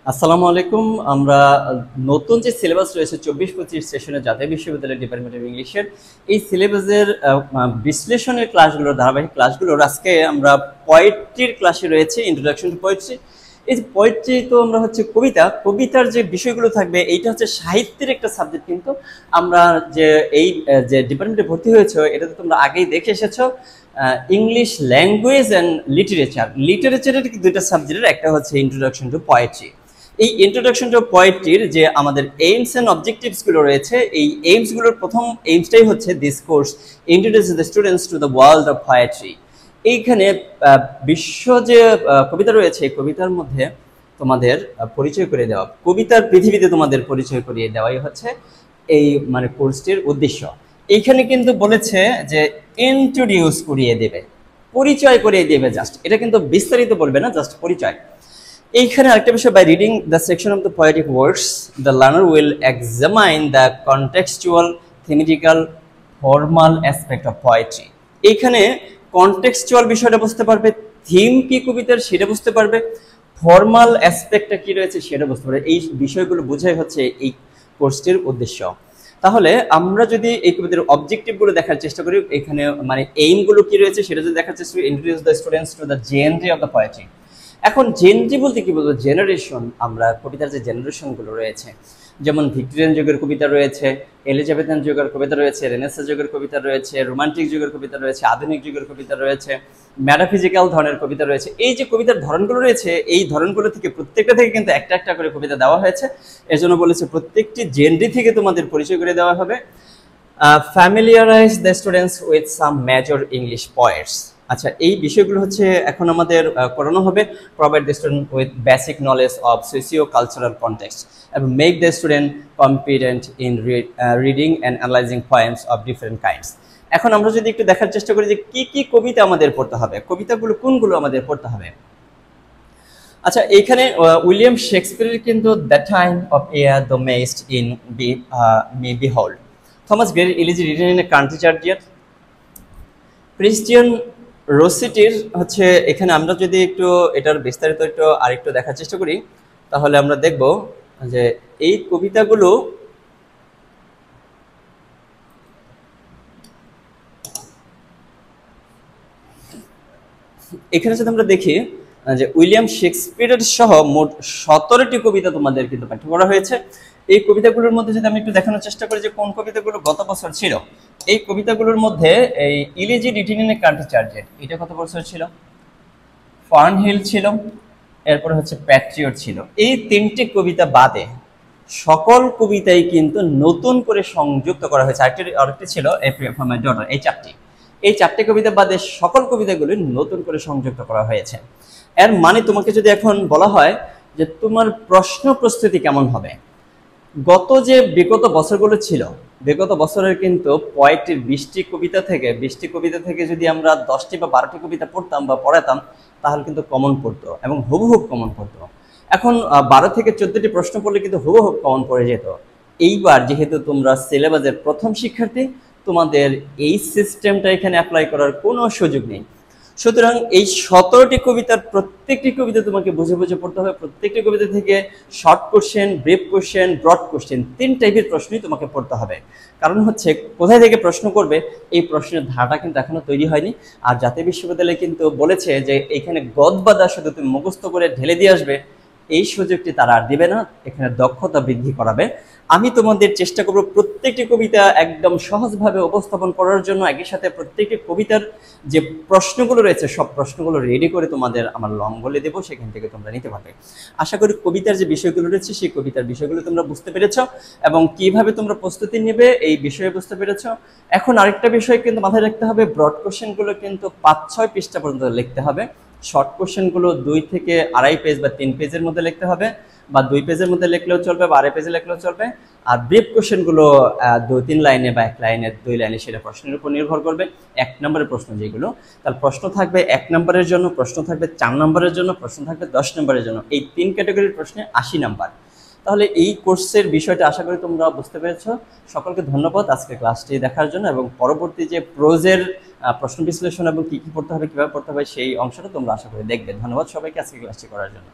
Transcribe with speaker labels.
Speaker 1: আসসালামু আলাইকুম। আমরা নতুন যে সিলেবাস রয়েছে 24-25 সেশনে জাতীয় বিশ্ববিদ্যালয় ডিপার্টমেন্ট অফ ইংলিশের এই সিলেবাসের বিশ্লেষণের ক্লাসগুলোর ধারাবাহিক ক্লাসগুলোর আজকে আমরা পোয়েট্রির ক্লাসে রয়েছে, ইন্ট্রোডাকশন টু পোয়েট্রি। এই যে পোয়েট্রি তো আমরা হচ্ছে কবিতার যে বিষয়গুলো থাকবে এইটা হচ্ছে সাহিত্যের একটা সাবজেক্ট। কিন্তু আমরা যে এই যে ডিপার্টমেন্টে ভর্তি হয়েছে এটা তো তোমরা আগেই দেখে এসেছো, ইংলিশ ল্যাঙ্গুয়েজ অ্যান্ড লিটারেচারের দুইটা সাবজেক্টের একটা হচ্ছে ইন্ট্রোডাকশন টু পোয়েট্রি। এই ইন্ট্রোডাকশন টু পোয়েট্রির যে আমাদের এইমস অ্যান্ড অবজেক্টিভস গুলো রয়েছে, এই এইমস গুলোর প্রথম এইমসটাই হচ্ছে this course introduces the students to the world of poetry. এইখানে বিশ্ব যে কবিতা রয়েছে এই কবিতার মধ্যে তোমাদের পরিচয় করে দেওয়া, কবিতার পৃথিবীতে তোমাদের পরিচয় করিয়ে দেওয়াই হচ্ছে এই মানে কোর্সটির উদ্দেশ্য। এইখানে কিন্তু বলেছে যে ইন্ট্রোডিউস করিয়ে দেবে, পরিচয় করিয়ে দেবে, জাস্ট এটা কিন্তু বিস্তারিত বলবে না, জাস্ট পরিচয়। এইখানে আরেকটা বিষয়, by reading the section of the poetic words the learner will examine the contextual thematical formal aspect of poetry. এইখানে কনটেক্সচুয়াল বিষয়টা বুঝতে পারবে, থিম কি কবিতার সেটা বুঝতে পারবে, ফর্মাল অ্যাসপেক্টটা কি রয়েছে সেটা বুঝতে পারবে। এই বিষয়গুলো বোঝাই হচ্ছে এই কোর্সটির উদ্দেশ্য। তাহলে আমরা যদি এই কবিতার অবজেক্টিভগুলো দেখার চেষ্টা করি, এখানে মানে এইমগুলো কি রয়েছে সেটা যদি দেখার চেষ্টা করি, introduce the students to the genre of the poetry. এখন জেনরি বলতে কি বলবো, জেনারেশন। আমরা কবিতার যে জেনারেশনগুলো রয়েছে, যেমন ভিক্টোরিয়ান যুগের কবিতা রয়েছে, এলিজাবেথান যুগের কবিতা রয়েছে, রেনেসাঁ যুগের কবিতা রয়েছে, রোমান্টিক যুগের কবিতা রয়েছে, আধুনিক যুগের কবিতা রয়েছে, ম্যাটাফিজিক্যাল ধরনের কবিতা রয়েছে। এই যে কবিতার ধরনগুলো রয়েছে এই ধরনগুলো থেকে প্রত্যেকটা থেকে কিন্তু একটা একটা করে কবিতা দেওয়া হয়েছে। এর জন্য বলেছে প্রত্যেকটি জেনরি থেকে তোমাদের পরিচয় করে দেওয়া হবে। Familiarise the students with some major English poets. আচ্ছা, এই বিষয়গুলো হচ্ছে এখন আমাদের করানো হবে। Provide the student with basic knowledge of socio cultural context এবং make the student competent in reading and analysing poems of different kinds. এখন আমরা যদি একটু দেখার চেষ্টা করি যে কি কি কবিতা আমাদের পড়তে হবে, কবিতাগুলো কোনগুলো আমাদের পড়তে হবে। আচ্ছা, এইখানে উইলিয়াম শেক্সপিয়ারের কিন্তু the time of year the mayst in me behold, Thomas গ্রের elegy written in a country churchyard, Christina রোসিটির হচ্ছে। এখানে আমরা যদি একটু এটার বিস্তারিত একটু আরেকটু দেখার চেষ্টা করি তাহলে আমরা দেখব যে এই কবিতাগুলো এখানে যদি আমরা দেখি যে উইলিয়াম শেক্সপিয়ারের সহ মোট 17টি কবিতা তোমাদের কিন্তু পাঠ্য করা হয়েছে। এই কবিতাগুলোর মধ্যে যদি আমি একটু দেখানোর চেষ্টা করি যে কোন কবিতাগুলো গত বছর ছিল, এই কবিতাগুলোর মধ্যে এই elegy written in a country churchyard এটা কত বছর ছিল, ফার্নহিল ছিল, এরপরে হচ্ছে প্যাট্রিয়ট ছিল। এই তিনটি কবিতা বাদে সকল কবিতাই কিন্তু নতুন করে সংযুক্ত করা হয়েছে। আরেকটি ছিল a prayer for my daughter. এই চারটি কবিতা বাদে সকল কবিতাগুলি নতুন করে সংযুক্ত করা হয়েছে। এর মানে তোমাকে যদি এখন বলা হয় যে তোমার প্রশ্ন প্রস্তুতি কেমন হবে, বিগত বছরগুলো ছিল, বিগত বছরের কিন্তু পোয়েট্রির 20টি কবিতা থেকে যদি আমরা 10টি বা 12টি কবিতা পড়তাম বা পড়াতাম তাহলে কিন্তু কমন পড়তো এবং হুবহুব কমন পড়তো। এখন 12 থেকে 14টি প্রশ্ন পড়লে কিন্তু হুবহুব কমন পড়ে যেত। এইবার যেহেতু তোমরা সিলেবাসের প্রথম শিক্ষার্থী, তোমাদের এই সিস্টেমটা এখানে অ্যাপ্লাই করার কোনো সুযোগ নেই। সুতরাং এই 17টি কবিতার প্রত্যেকটি কবিতা তোমাকে বুঝে বুঝে পড়তে হবে। প্রত্যেকটি কবিতা থেকে short question, brief question, broad question, 3 টাইপের প্রশ্নই তোমাকে পড়তে হবে। কারণ হচ্ছে কোথায় থেকে প্রশ্ন করবে এই প্রশ্নের ধারাটা কিন্তু এখনো তৈরি হয়নি। আর জাতীয় বিশ্ববিদ্যালয় কিন্তু বলেছে যে এখানে গদবাদা শুধু তুমি মুখস্থ করে ঢেলে দিয়ে আসবে, এই সুযোগটি তারা আর দিবে না, এখানে দক্ষতা বৃদ্ধি করাবে। আমি তোমাদের চেষ্টা করব প্রত্যেকটি কবিতা একদম সহজভাবে উপস্থাপন করার জন্য। একই সাথে প্রত্যেকটি কবিতার যে প্রশ্নগুলো রয়েছে সব প্রশ্নগুলো রেডি করে তোমাদের আমার লং বলে দেবো, সেখান থেকে তোমরা নিতে পারবে। আশা করি কবিতার যে বিষয়গুলো রয়েছে সেই কবিতার বিষয়গুলো তোমরা বুঝতে পেরেছ এবং কিভাবে তোমরা প্রস্তুতি নেবে এই বিষয়ে বুঝতে পেরেছ। এখন আরেকটা বিষয় কিন্তু মাথায় রাখতে হবে, ব্রড কোশ্চেনগুলো কিন্তু 5-6 পৃষ্ঠা পর্যন্ত লিখতে হবে। শর্ট কোশ্চেনগুলো 2 থেকে 2.5 পেজ বা 3 পেজের মধ্যে লিখতে হবে, বা 2 পেজের মধ্যে লিখলেও চলবে বা 2.5 পেজে লিখলেও চলবে। আর ব্রিফ কোশ্চেনগুলো 2-3 লাইনে বা 1 লাইনে 2 লাইনে, সেটা প্রশ্নের উপর নির্ভর করবে। 1 নম্বরের প্রশ্ন যেগুলো, তার প্রশ্ন থাকবে 1 নম্বরের জন্য, প্রশ্ন থাকবে 4 নম্বরের জন্য, প্রশ্ন থাকবে 10 নম্বরের জন্য। এই 3 ক্যাটাগরির প্রশ্নে 80 নাম্বার। তাহলে এই কোর্সের বিষয়টা আশা করি তোমরা বুঝতে পেরেছ। সকলকে ধন্যবাদ আজকে ক্লাসটি দেখার জন্য এবং পরবর্তী যে প্রোজের প্রশ্ন বিশ্লেষণ এবং কি কি পড়তে হবে, কিভাবে পড়তে হবে সেই অংশটা তোমরা আশা করি দেখবে। ধন্যবাদ সবাইকে আজকে ক্লাসটি করার জন্য।